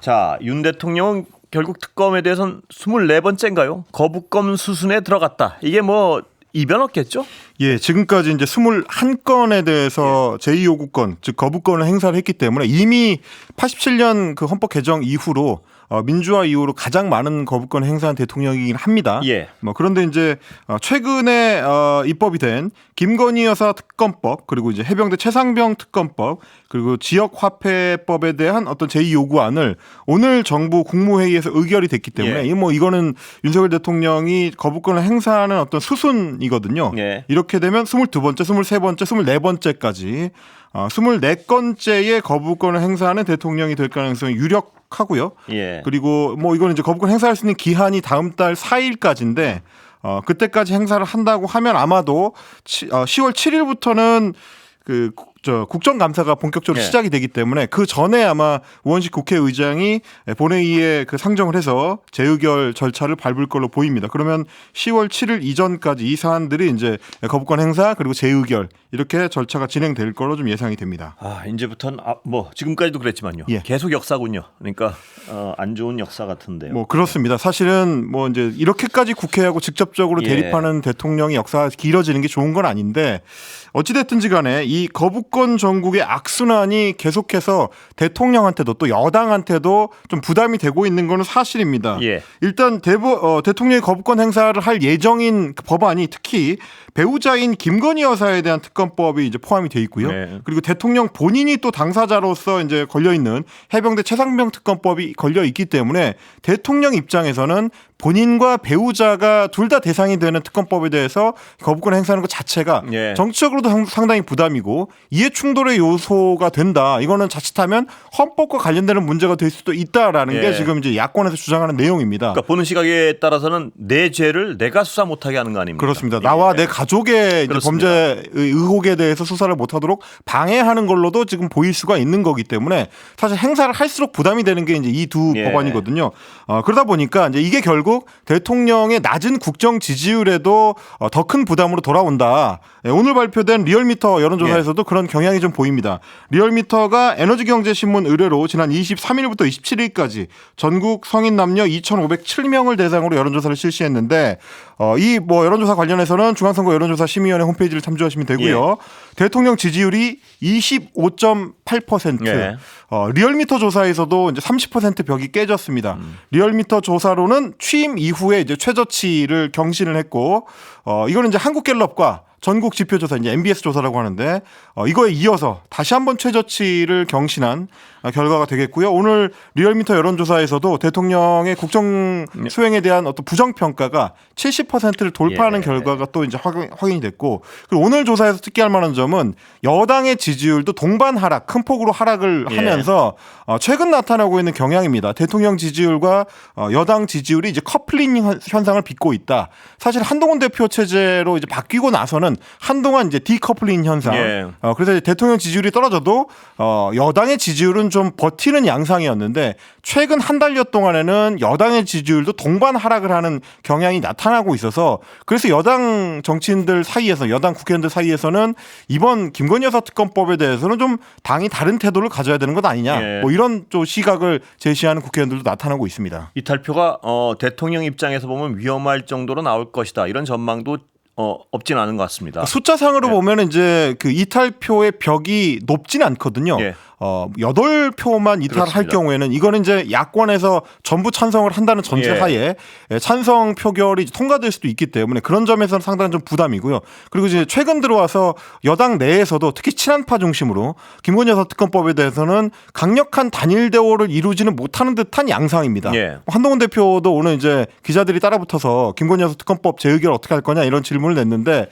자, 윤 대통령 결국 특검에 대해서는 24번째인가요? 거부권 수순에 들어갔다. 이게 뭐 이변 없겠죠? 예, 지금까지 이제 21건에 대해서 제2요구권, 즉 거부권을 행사를 했기 때문에 이미 87년 그 헌법 개정 이후로 민주화 이후로 가장 많은 거부권 행사한 대통령이긴 합니다. 예. 뭐 그런데 이제 최근에 입법이 된 김건희 여사 특검법, 그리고 이제 해병대 최상병 특검법, 그리고 지역화폐법에 대한 어떤 제2요구안을 오늘 정부 국무회의에서 의결이 됐기 때문에 이거는 윤석열 대통령이 거부권을 행사하는 어떤 수순이거든요. 예. 이렇게 되면 22번째, 23번째, 24번째까지 24건째의 거부권을 행사하는 대통령이 될 가능성이 유력하고요. 예. 그리고 뭐 이거는 이제 거부권 행사할 수 있는 기한이 다음 달 4일까지인데 그때까지 행사를 한다고 하면 아마도 10월 7일부터는 국정감사가 본격적으로 시작이 되기 때문에 그 전에 아마 우원식 국회의장이 본회의에 그 상정을 해서 재의결 절차를 밟을 걸로 보입니다. 그러면 10월 7일 이전까지 이 사안들이 이제 거부권 행사 그리고 재의결 이렇게 절차가 진행될 걸로 좀 예상이 됩니다. 이제부터는 뭐 지금까지도 그랬지만요. 예. 계속 역사군요. 그러니까 안 좋은 역사 같은데요. 뭐 그렇습니다. 사실은 뭐 이제 이렇게까지 국회하고 직접적으로 대립하는 대통령의 역사가 길어지는 게 좋은 건 아닌데 어찌됐든지 간에 이 거부권 전국의 악순환이 계속해서 대통령한테도 또 여당한테도 좀 부담이 되고 있는 건 사실입니다. 예. 일단 대통령이 거부권 행사를 할 예정인 그 법안이 특히 배우자인 김건희 여사에 대한 특검법이 이제 포함이 돼 있고요. 네. 그리고 대통령 본인이 또 당사자로서 이제 걸려 있는 해병대 최상병 특검법이 걸려 있기 때문에 대통령 입장에서는 본인과 배우자가 둘 다 대상이 되는 특검법에 대해서 거부권 행사하는 것 자체가 정치적으로도 상당히 부담이고 이해 충돌의 요소가 된다. 이거는 자칫하면 헌법과 관련되는 문제가 될 수도 있다라는 게 지금 이제 야권에서 주장하는 내용입니다. 그러니까 보는 시각에 따라서는 내 죄를 내가 수사 못하게 하는 거 아닙니까? 그렇습니다. 나와 내 가족의 이제 범죄 의혹에 대해서 수사를 못하도록 방해하는 걸로도 지금 보일 수가 있는 거기 때문에 사실 행사를 할수록 부담이 되는 게 이제 이 두 법안이거든요. 그러다 보니까 이제 이게 결국 대통령의 낮은 국정 지지율에도 더 큰 부담으로 돌아온다. 오늘 발표된 리얼미터 여론조사에서도 그런 경향이 좀 보입니다. 리얼미터가 에너지경제신문 의뢰로 지난 23일부터 27일까지 전국 성인 남녀 2,507명을 대상으로 여론조사를 실시했는데 이 뭐 여론조사 관련해서는 중앙선거 여론조사 심의위원회 홈페이지를 참조하시면 되고요. 대통령 지지율이 25.8%. 리얼미터 조사에서도 이제 30% 벽이 깨졌습니다. 리얼미터 조사로는 취임 이후에 이제 최저치를 경신을 했고, 이거는 이제 한국갤럽과 전국 지표조사, 이제 MBS 조사라고 하는데 이거에 이어서 다시 한번 최저치를 경신한 결과가 되겠고요. 오늘 리얼미터 여론조사에서도 대통령의 국정 수행에 대한 어떤 부정평가가 70%를 돌파하는 결과가 또 이제 확인이 됐고, 그리고 오늘 조사에서 특기할 만한 점은 여당의 지지율도 동반 하락, 큰 폭으로 하락을 하면서 최근 나타나고 있는 경향입니다. 대통령 지지율과 여당 지지율이 이제 커플링 현상을 빚고 있다. 사실 한동훈 대표 체제로 이제 바뀌고 나서는 한동안 이제 디커플링 현상. 그래서 이제 대통령 지지율이 떨어져도 여당의 지지율은 좀 버티는 양상이었는데 최근 한 달여 동안에는 여당의 지지율도 동반 하락을 하는 경향이 나타나고 있어서 그래서 여당 정치인들 사이에서 여당 국회의원들 사이에서는 이번 김건희 여사 특검법에 대해서는 좀 당이 다른 태도를 가져야 되는 것 아니냐. 뭐 이런 좀 시각을 제시하는 국회의원들도 나타나고 있습니다. 이탈표가 대통령 입장에서 보면 위험할 정도로 나올 것이다. 이런 전망도 없진 않은 것 같습니다. 숫자상으로 보면 이제 그 이탈표의 벽이 높진 않거든요. 8표만 이탈할 경우에는 이거는 이제 야권에서 전부 찬성을 한다는 전제하에 찬성 표결이 통과될 수도 있기 때문에 그런 점에서는 상당히 좀 부담이고요. 그리고 이제 최근 들어와서 여당 내에서도 특히 친한파 중심으로 김건희 여사 특검법에 대해서는 강력한 단일 대오를 이루지는 못하는 듯한 양상입니다. 한동훈 대표도 오늘 이제 기자들이 따라붙어서 김건희 여사 특검법 재의결 어떻게 할 거냐 이런 질문을 냈는데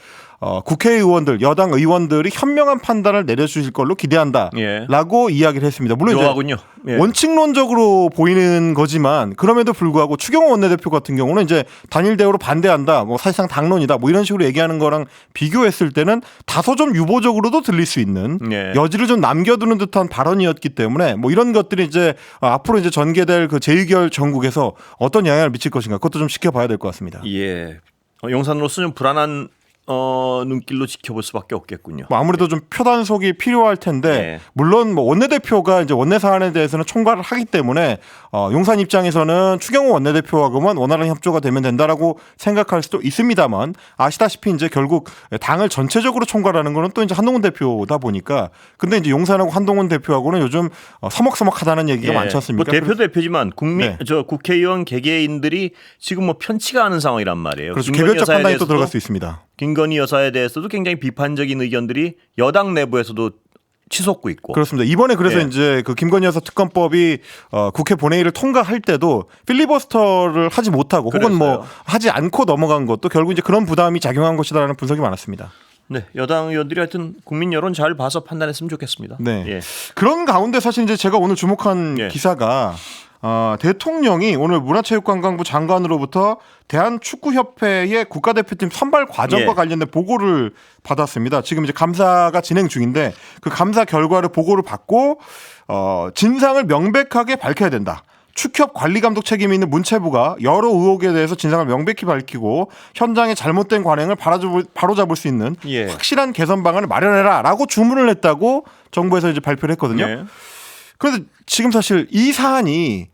국회의원들, 여당 의원들이 현명한 판단을 내려주실 걸로 기대한다라고 이야기를 했습니다. 물론 이제 원칙론적으로 보이는 거지만 그럼에도 불구하고 추경호 원내대표 같은 경우는 이제 단일 대우로 반대한다, 뭐 사실상 당론이다, 뭐 이런 식으로 얘기하는 거랑 비교했을 때는 다소 좀 유보적으로도 들릴 수 있는 여지를 좀 남겨두는 듯한 발언이었기 때문에 뭐 이런 것들이 이제 앞으로 이제 전개될 그 재의결 전국에서 어떤 영향을 미칠 것인가 그것도 좀 지켜봐야 될 것 같습니다. 용산으로서 좀 불안한 눈길로 지켜볼 수밖에 없겠군요. 뭐 아무래도 좀 표단속이 필요할 텐데 네. 물론 뭐 원내대표가 이제 원내 사안에 대해서는 총괄을 하기 때문에 용산 입장에서는 추경호 원내대표하고만 원활한 협조가 되면 된다라고 생각할 수도 있습니다만 아시다시피 이제 결국 당을 전체적으로 총괄하는 거는 또 이제 한동훈 대표다 보니까 근데 이제 용산하고 한동훈 대표하고는 요즘 서먹서먹하다는 얘기가 많지 않습니까? 뭐 대표지만 네. 국회의원 개개인들이 지금 뭐 편치가 않은 상황이란 말이에요. 그래서 김건희 개별적 여사에 판단이 또 대해서도 들어갈 수 있습니다. 김건희 여사에 대해서도 굉장히 비판적인 의견들이 여당 내부에서도 치솟고 있고. 그렇습니다. 이번에 그래서 예. 이제 그 김건희 여사 특검법이 국회 본회의를 통과할 때도 필리버스터를 하지 못하고 혹은 뭐 그랬어요. 하지 않고 넘어간 것도 결국 이제 그런 부담이 작용한 것이다라는 분석이 많았습니다. 네, 여당 의원들이 하여튼 국민 여론 잘 봐서 판단했으면 좋겠습니다. 네. 예. 그런 가운데 사실 이제 제가 오늘 주목한 예. 기사가 대통령이 오늘 문화체육관광부 장관으로부터 대한축구협회의 국가대표팀 선발 과정과 예. 관련된 보고를 받았습니다. 지금 이제 감사가 진행 중인데 그 감사 결과를 보고를 받고 진상을 명백하게 밝혀야 된다. 축협 관리감독 책임이 있는 문체부가 여러 의혹에 대해서 진상을 명백히 밝히고 현장의 잘못된 관행을 바로잡을 수 있는 예. 확실한 개선 방안을 마련해라라고 주문을 했다고 정부에서 이제 발표를 했거든요. 예. 그런데 지금 사실 이 사안이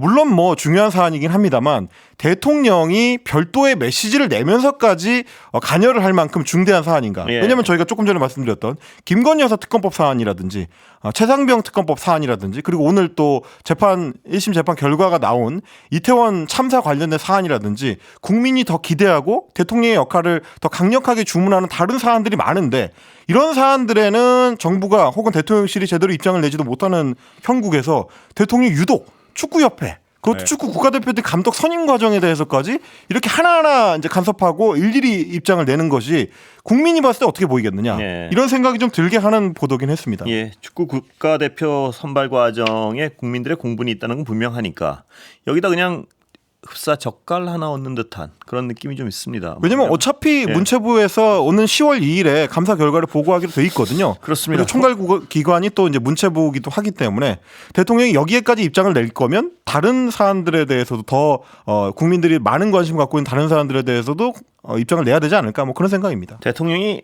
물론 뭐 중요한 사안이긴 합니다만 대통령이 별도의 메시지를 내면서까지 관여를 할 만큼 중대한 사안인가. 예. 왜냐하면 저희가 조금 전에 말씀드렸던 김건희 여사 특검법 사안이라든지 최상병 특검법 사안이라든지 그리고 오늘 또 1심 재판 결과가 나온 이태원 참사 관련된 사안이라든지 국민이 더 기대하고 대통령의 역할을 더 강력하게 주문하는 다른 사안들이 많은데 이런 사안들에는 정부가 혹은 대통령실이 제대로 입장을 내지도 못하는 형국에서 대통령이 유독 축구협회 그것도 네. 축구 국가대표팀 감독 선임 과정에 대해서까지 이렇게 하나하나 이제 간섭하고 일일이 입장을 내는 것이 국민이 봤을 때 어떻게 보이겠느냐 네. 이런 생각이 좀 들게 하는 보도긴 했습니다. 예, 축구 국가대표 선발 과정에 국민들의 공분이 있다는 건 분명하니까 여기다 그냥 흡사 젓갈 하나 얻는 듯한 그런 느낌이 좀 있습니다. 왜냐하면 어차피 예. 문체부에서 오는 10월 2일에 감사 결과를 보고하기로 돼 있거든요. 그렇습니다. 그리고 총괄 기관이 또 이제 문체부이기도 하기 때문에 대통령이 여기에까지 입장을 낼 거면 다른 사안들에 대해서도 더 국민들이 많은 관심 갖고 있는 다른 사안들에 대해서도 입장을 내야 되지 않을까 뭐 그런 생각입니다. 대통령이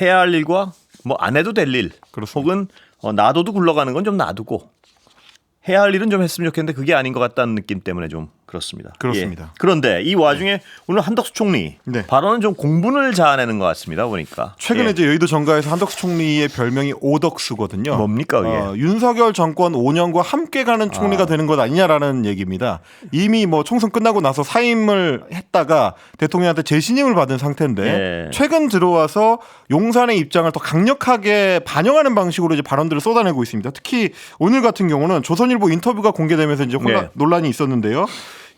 해야 할 일과 뭐 안 해도 될 일, 그렇습니다. 혹은 놔둬도 굴러가는 건 좀 놔두고 해야 할 일은 좀 했으면 좋겠는데 그게 아닌 것 같다는 느낌 때문에 좀 그렇습니다. 그렇습니다. 예. 그런데 이 와중에 오늘 한덕수 총리 네. 발언은 좀 공분을 자아내는 것 같습니다. 보니까 최근에 예. 이제 여의도 정가에서 한덕수 총리의 별명이 오덕수거든요. 뭡니까 그게? 윤석열 정권 5년과 함께 가는 총리가 되는 것 아니냐라는 얘기입니다. 이미 뭐 총선 끝나고 나서 사임을 했다가 대통령한테 재신임을 받은 상태인데 예. 최근 들어와서 용산의 입장을 더 강력하게 반영하는 방식으로 이제 발언들을 쏟아내고 있습니다. 특히 오늘 같은 경우는 조선일보 인터뷰가 공개되면서 이제 네. 논란이 있었는데요.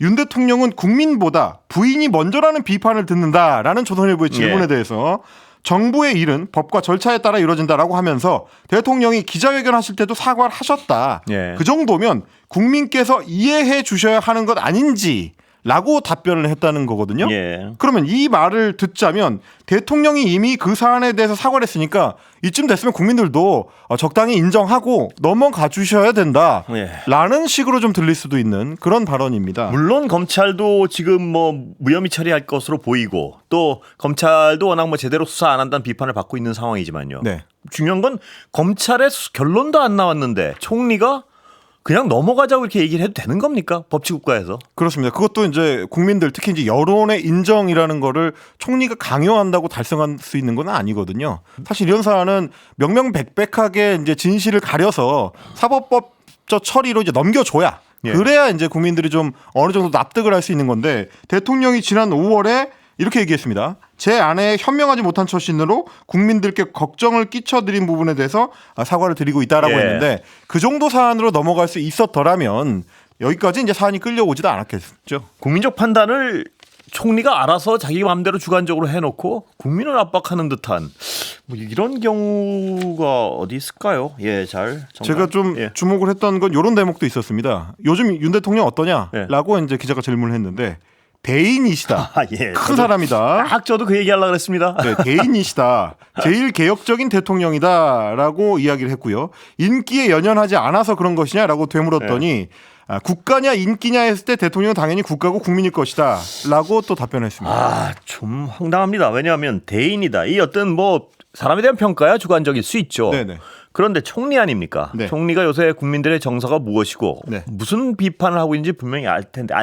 윤 대통령은 국민보다 부인이 먼저라는 비판을 듣는다라는 조선일보의 질문에 예. 대해서 정부의 일은 법과 절차에 따라 이루어진다라고 하면서 대통령이 기자회견하실 때도 사과를 하셨다. 예. 그 정도면 국민께서 이해해 주셔야 하는 것 아닌지라고 답변을 했다는 거거든요. 예. 그러면 이 말을 듣자면 대통령이 이미 그 사안에 대해서 사과를 했으니까 이쯤 됐으면 국민들도 적당히 인정하고 넘어가 주셔야 된다. 예. 라는 식으로 좀 들릴 수도 있는 그런 발언입니다. 물론 검찰도 지금 뭐 무혐의 처리할 것으로 보이고 또 검찰도 워낙 뭐 제대로 수사 안 한다는 비판을 받고 있는 상황이지만요. 네. 중요한 건 검찰의 결론도 안 나왔는데 총리가 그냥 넘어가자고 이렇게 얘기를 해도 되는 겁니까? 법치국가에서. 그렇습니다. 그것도 이제 국민들 특히 이제 여론의 인정이라는 거를 총리가 강요한다고 달성할 수 있는 건 아니거든요. 사실 이런 사안은 명명백백하게 이제 진실을 가려서 사법법적 처리로 이제 넘겨줘야 예. 그래야 이제 국민들이 좀 어느 정도 납득을 할 수 있는 건데 대통령이 지난 5월에 이렇게 얘기했습니다. 제 아내의 현명하지 못한 처신으로 국민들께 걱정을 끼쳐드린 부분에 대해서 사과를 드리고 있다라고 예. 했는데 그 정도 사안으로 넘어갈 수 있었더라면 여기까지 이제 사안이 끌려오지도 않았겠죠. 국민적 판단을 총리가 알아서 자기 마음대로 주관적으로 해놓고 국민을 압박하는 듯한 뭐 이런 경우가 어디 있을까요? 예, 잘 정말. 제가 좀 예. 주목을 했던 건 이런 대목도 있었습니다. 요즘 윤 대통령 어떠냐라고 이제 기자가 질문을 했는데 대인이시다. 아, 예. 큰 사람이다. 딱 저도 그 얘기하려고 그랬습니다. 네, 대인이시다. 제일 개혁적인 대통령이다라고 이야기를 했고요. 인기에 연연하지 않아서 그런 것이냐라고 되물었더니 국가냐 인기냐 했을 때 대통령은 당연히 국가고 국민일 것이다 라고 또 답변했습니다. 좀 황당합니다. 왜냐하면 대인이다. 이 어떤 뭐 사람에 대한 평가야 주관적일 수 있죠. 네네. 그런데 총리 아닙니까? 네. 총리가 요새 국민들의 정서가 무엇이고 네. 무슨 비판을 하고 있는지 분명히 알 텐데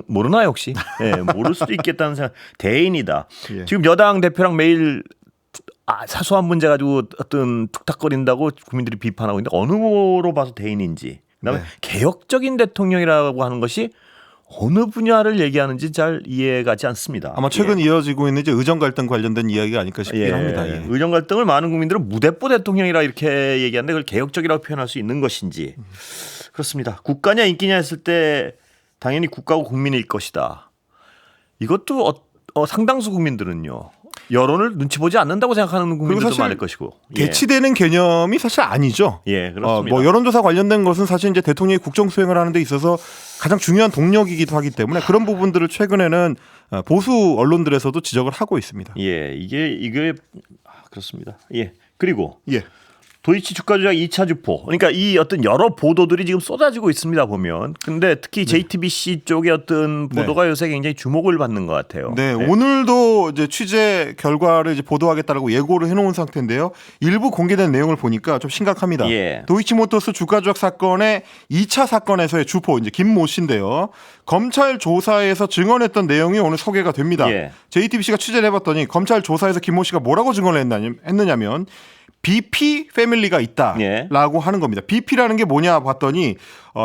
모르나요 혹시? 네, 모를 수도 있겠다는 생각. 대인이다. 예. 지금 여당 대표랑 매일 사소한 문제 가지고 어떤 툭탁거린다고 국민들이 비판하고 있는데 어느 거로 봐서 대인인지. 그다음에 네. 개혁적인 대통령이라고 하는 것이 어느 분야를 얘기하는지 잘 이해가지 않습니다. 아마 최근 이어지고 있는 이제 의정 갈등 관련된 이야기가 아닐까 싶긴 합니다. 예. 의정 갈등을 많은 국민들은 무대뽀 대통령이라 이렇게 얘기하는데 그걸 개혁적이라고 표현할 수 있는 것인지 그렇습니다. 국가냐 인기냐 했을 때 당연히 국가고 국민일 것이다. 이것도 상당수 국민들은요. 여론을 눈치 보지 않는다고 생각하는 국민들도 사실 많을 것이고 대치되는 개념이 사실 아니죠. 예, 그렇습니다. 뭐 여론조사 관련된 것은 사실 이제 대통령이 국정 수행을 하는 데 있어서 가장 중요한 동력이기도 하기 때문에 그런 부분들을 최근에는 보수 언론들에서도 지적을 하고 있습니다. 예, 이게 그렇습니다. 예, 그리고 예. 도이치 주가 조작 2차 주포. 그러니까 이 어떤 여러 보도들이 지금 쏟아지고 있습니다 보면. 근데 특히 JTBC 쪽의 어떤 보도가 요새 굉장히 주목을 받는 것 같아요. 네, 오늘도 이제 취재 결과를 이제 보도하겠다라고 예고를 해놓은 상태인데요. 일부 공개된 내용을 보니까 좀 심각합니다. 예. 도이치모터스 주가 조작 사건의 2차 사건에서의 주포 이제 김모 씨인데요. 검찰 조사에서 증언했던 내용이 오늘 소개가 됩니다. 예. JTBC가 취재를 해봤더니 검찰 조사에서 김모 씨가 뭐라고 증언을 했느냐면 BP 패밀리가 있다라고 예. 하는 겁니다. BP라는 게 뭐냐 봤더니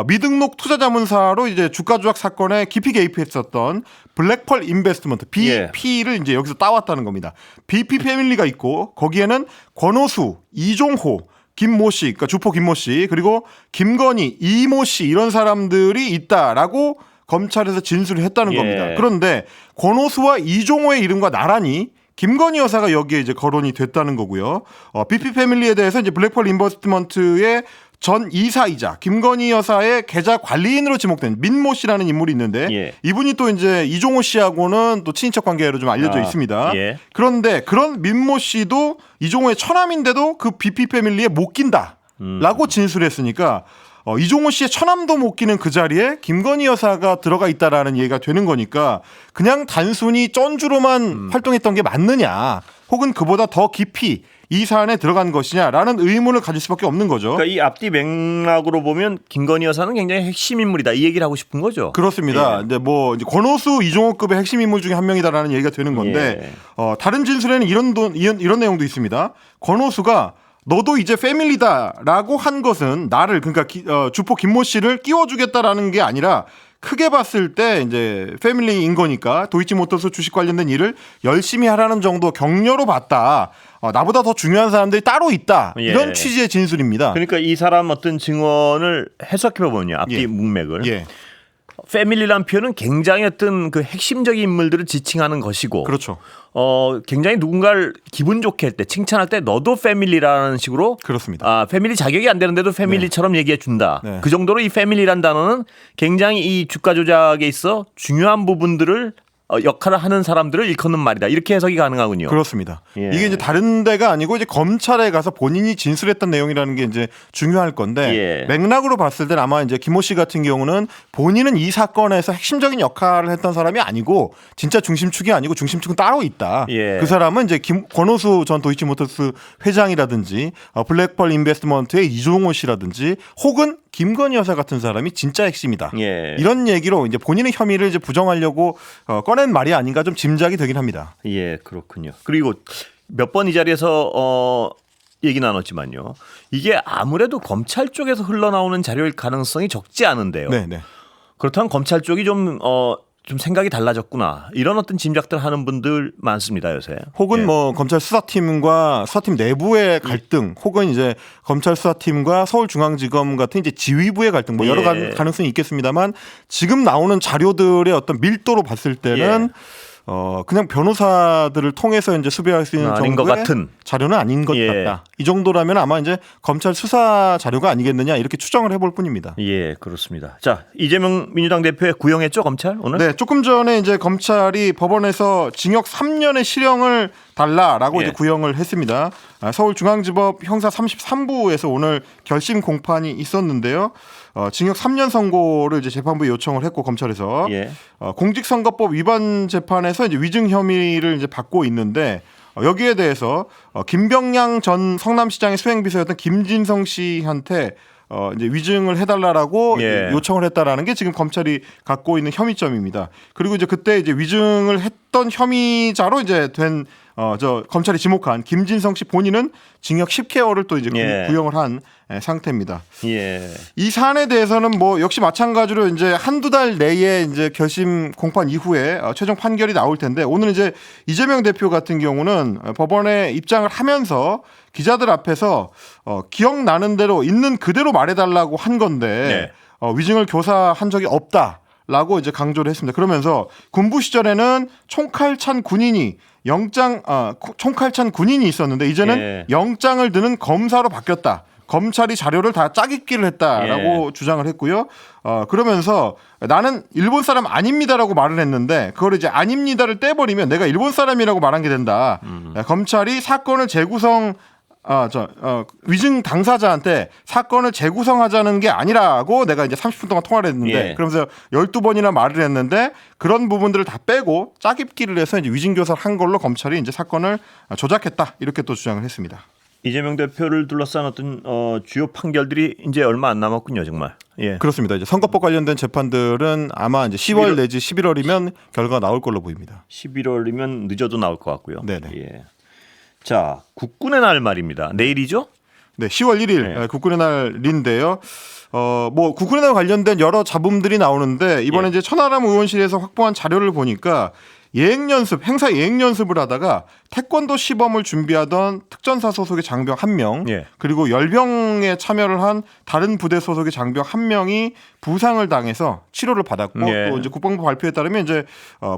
미등록 투자자문사로 이제 주가 조작 사건에 깊이 개입했었던 블랙펄 인베스트먼트 BP를 이제 여기서 따왔다는 겁니다. BP 패밀리가 있고 거기에는 권오수, 이종호, 김모 씨, 그러니까 주포 김모 씨 그리고 김건희, 이모 씨 이런 사람들이 있다라고 검찰에서 진술을 했다는 예. 겁니다. 그런데 권오수와 이종호의 이름과 나란히 김건희 여사가 여기에 이제 거론이 됐다는 거고요. BP 패밀리에 대해서 이제 블랙펄 인버스트먼트의 전 이사이자 김건희 여사의 계좌 관리인으로 지목된 민모 씨라는 인물이 있는데 예. 이분이 또 이제 이종호 씨하고는 또 친인척 관계로 좀 알려져 있습니다. 예. 그런데 그런 민모 씨도 이종호의 처남인데도 그 BP 패밀리에 못 낀다라고 진술했으니까 이종호 씨의 처남도 못 끼는 그 자리에 김건희 여사가 들어가 있다라는 얘기가 되는 거니까 그냥 단순히 쩐주로만 활동했던 게 맞느냐 혹은 그보다 더 깊이 이 사안에 들어간 것이냐라는 의문을 가질 수밖에 없는 거죠. 그러니까 이 앞뒤 맥락으로 보면 김건희 여사는 굉장히 핵심 인물이다 이 얘기를 하고 싶은 거죠. 그렇습니다. 예. 근데 뭐 이제 권오수, 이종호급의 핵심 인물 중에 한 명이다라는 얘기가 되는 건데 다른 진술에는 이런 내용도 있습니다. 권오수가 너도 이제 패밀리다라고 한 것은 나를 그러니까 주포 김모 씨를 끼워주겠다라는 게 아니라 크게 봤을 때 이제 패밀리인 거니까 도이치모터스 주식 관련된 일을 열심히 하라는 정도 격려로 봤다. 나보다 더 중요한 사람들이 따로 있다. 예. 이런 취지의 진술입니다. 그러니까 이 사람 어떤 증언을 해석해 보면요 앞뒤 예. 문맥을 예, 패밀리란 표현은 굉장히 어떤 그 핵심적인 인물들을 지칭하는 것이고 그렇죠. 굉장히 누군가를 기분 좋게 할 때 칭찬할 때 너도 패밀리라는 식으로 그렇습니다. 패밀리 자격이 안 되는데도 패밀리처럼 얘기해 준다. 네. 그 정도로 이 패밀리란 단어는 굉장히 이 주가 조작에 있어 중요한 부분들을 역할을 하는 사람들을 일컫는 말이다. 이렇게 해석이 가능하군요. 그렇습니다. 예. 이게 이제 다른 데가 아니고 이제 검찰에 가서 본인이 진술했던 내용이라는 게 이제 중요할 건데 예. 맥락으로 봤을 때는 아마 이제 김모 씨 같은 경우는 본인은 이 사건에서 핵심적인 역할을 했던 사람이 아니고 진짜 중심축이 아니고 중심축은 따로 있다. 예. 그 사람은 이제 권오수 전 도이치모터스 회장이라든지 블랙펄 인베스트먼트의 이종호 씨라든지 혹은 김건희 여사 같은 사람이 진짜 핵심이다. 예. 이런 얘기로 이제 본인의 혐의를 이제 부정하려고 꺼낸 말이 아닌가 좀 짐작이 되긴 합니다. 예, 그렇군요. 그리고 몇 번 이 자리에서 얘기 나눴지만요. 이게 아무래도 검찰 쪽에서 흘러나오는 자료일 가능성이 적지 않은데요. 네, 네. 그렇다면 검찰 쪽이 좀 생각이 달라졌구나. 이런 어떤 짐작들 하는 분들 많습니다, 요새. 혹은 예. 뭐 검찰 수사팀과 수사팀 내부의 갈등, 혹은 이제 검찰 수사팀과 서울중앙지검 같은 이제 지휘부의 갈등, 뭐 여러 예. 가능성이 있겠습니다만 지금 나오는 자료들의 어떤 밀도로 봤을 때는 그냥 변호사들을 통해서 이제 수배할 수 있는 아닌 것 정도의 같은. 자료는 아닌 것 예. 같다. 이 정도라면 아마 이제 검찰 수사 자료가 아니겠느냐 이렇게 추정을 해볼 뿐입니다. 예, 그렇습니다. 자, 이재명 민주당 대표에 구형했죠, 검찰 오늘? 네, 조금 전에 이제 검찰이 법원에서 징역 3년의 실형을 달라라고 예. 이제 구형을 했습니다. 서울중앙지법 형사 33부에서 오늘 결심 공판이 있었는데요. 징역 3년 선고를 이제 재판부에 요청을 했고 검찰에서 예. 공직선거법 위반 재판에서 이제 위증 혐의를 이제 받고 있는데 여기에 대해서 김병량 전 성남시장의 수행비서였던 김진성 씨한테 이제 위증을 해달라라고 예. 요청을 했다라는 게 지금 검찰이 갖고 있는 혐의점입니다. 그리고 이제 그때 이제 위증을 했던 혐의자로 이제 된 검찰이 지목한 김진성 씨 본인은 징역 10개월을 또 이제 예. 구형을 한 상태입니다. 예. 이 사안에 대해서는 뭐 역시 마찬가지로 이제 한두 달 내에 이제 결심 공판 이후에 최종 판결이 나올 텐데 오늘 이제 이재명 대표 같은 경우는 법원에 입장을 하면서 기자들 앞에서 기억나는 대로 있는 그대로 말해달라고 한 건데 위증을 교사한 적이 없다라고 이제 강조를 했습니다. 그러면서 군부 시절에는 총칼찬 군인이 총칼찬 군인이 있었는데 이제는 예. 영장을 드는 검사로 바뀌었다. 검찰이 자료를 다 짜깁기를 했다라고 주장을 했고요. 그러면서 나는 일본 사람 아닙니다라고 말을 했는데 그걸 이제 아닙니다를 떼버리면 내가 일본 사람이라고 말한 게 된다. 검찰이 사건을 재구성 위증 당사자한테 사건을 재구성하자는 게 아니라고 내가 이제 30분 동안 통화를 했는데 예. 그러면서 12번이나 말을 했는데 그런 부분들을 다 빼고 짜깁기를 해서 이제 위증 교사를 한 걸로 검찰이 이제 사건을 조작했다. 이렇게 또 주장을 했습니다. 이재명 대표를 둘러싼 어떤 주요 판결들이 이제 얼마 안 남았군요, 정말. 예. 그렇습니다. 이제 선거법 관련된 재판들은 아마 이제 10월 내지 11월이면 결과가 나올 걸로 보입니다. 11월이면 늦어도 나올 것 같고요. 네네. 예. 자, 국군의 날 말입니다. 내일이죠? 네, 10월 1일 네. 국군의 날인데요. 뭐 국군의 날 관련된 여러 잡음들이 나오는데 이번에 예. 이제 천하람 의원실에서 확보한 자료를 보니까 행사 예행 연습을 하다가 태권도 시범을 준비하던 특전사 소속의 장병 1명 예. 그리고 열병에 참여를 한 다른 부대 소속의 장병 1명이 부상을 당해서 치료를 받았고 예. 또 이제 국방부 발표에 따르면 이제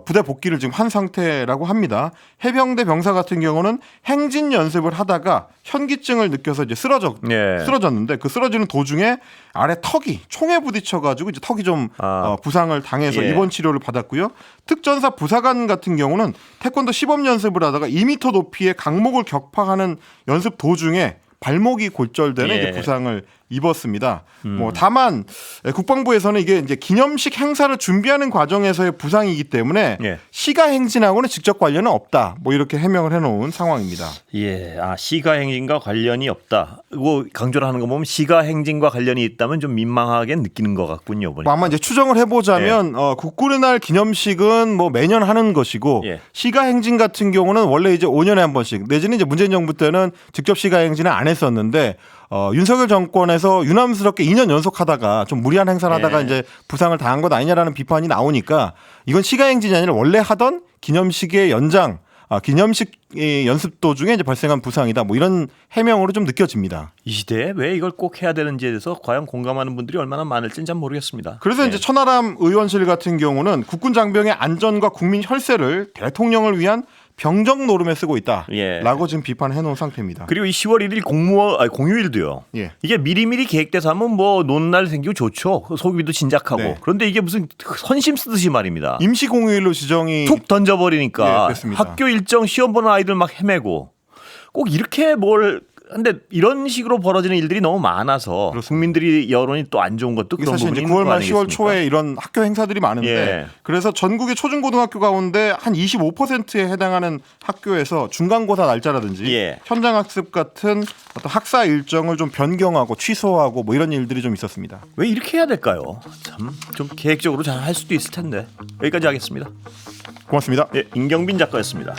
부대 복귀를 지금 한 상태라고 합니다. 해병대 병사 같은 경우는 행진 연습을 하다가 현기증을 느껴서 이제 쓰러졌는데 그 쓰러지는 도중에 아래 턱이 총에 부딪혀가지고 이제 턱이 좀 부상을 당해서 예. 입원 치료를 받았고요. 특전사 부사관 같은 경우는 태권도 시범 연습을 하다가 2m 높이의 강목을 격파하는 연습 도중에 발목이 골절되는 예. 이제 부상을 입었습니다. 뭐 다만 국방부에서는 이게 이제 기념식 행사를 준비하는 과정에서의 부상이기 때문에 예. 시가 행진하고는 직접 관련은 없다. 뭐 이렇게 해명을 해놓은 상황입니다. 예, 시가 행진과 관련이 없다. 이거 강조를 하는 거 보면 시가 행진과 관련이 있다면 좀 민망하게 느끼는 것 같군요. 보니까. 뭐 아마 이제 추정을 해보자면 국군의 날 기념식은 뭐 매년 하는 것이고 예. 시가 행진 같은 경우는 원래 이제 5년에 한 번씩 내지는 이제 문재인 정부 때는 직접 시가 행진을 안 했었는데 윤석열 정권에서 유남스럽게 2년 연속하다가 좀 무리한 행사를 하다가 예. 이제 부상을 당한 것 아니냐라는 비판이 나오니까 이건 시가 행진이 아니라 원래 하던 기념식의 연장. 기념식 연습 도중에 이제 발생한 부상이다. 뭐 이런 해명으로 좀 느껴집니다. 이 시대에 왜 이걸 꼭 해야 되는지에 대해서 과연 공감하는 분들이 얼마나 많을지는 잘 모르겠습니다. 그래서 예. 이제 천하람 의원실 같은 경우는 국군 장병의 안전과 국민 혈세를 대통령을 위한 병정 노름에 쓰고 있다라고 예. 지금 비판해 놓은 상태입니다. 그리고 이 10월 1일 공휴일도요. 예. 이게 미리미리 계획돼서 하면 뭐 노는 날 생기고 좋죠. 소비도 진작하고. 네. 그런데 이게 무슨 선심 쓰듯이 말입니다. 임시 공휴일로 지정이 툭 던져버리니까 예, 됐습니다. 학교 일정 시험 보는 아이들 막 헤매고 꼭 이렇게 근데 이런 식으로 벌어지는 일들이 너무 많아서 그렇습니다. 국민들이 여론이 또 안 좋은 것도 이게 그런 사실 부분이 이제 있는 9월 거 말 10월 아니겠습니까? 초에 이런 학교 행사들이 많은데 예. 그래서 전국의 초중고등학교 가운데 한 25%에 해당하는 학교에서 중간고사 날짜라든지 예. 현장학습 같은 어떤 학사 일정을 좀 변경하고 취소하고 뭐 이런 일들이 좀 있었습니다. 왜 이렇게 해야 될까요? 참 좀 계획적으로 잘 할 수도 있을 텐데. 여기까지 하겠습니다. 고맙습니다. 예, 임경빈 작가였습니다.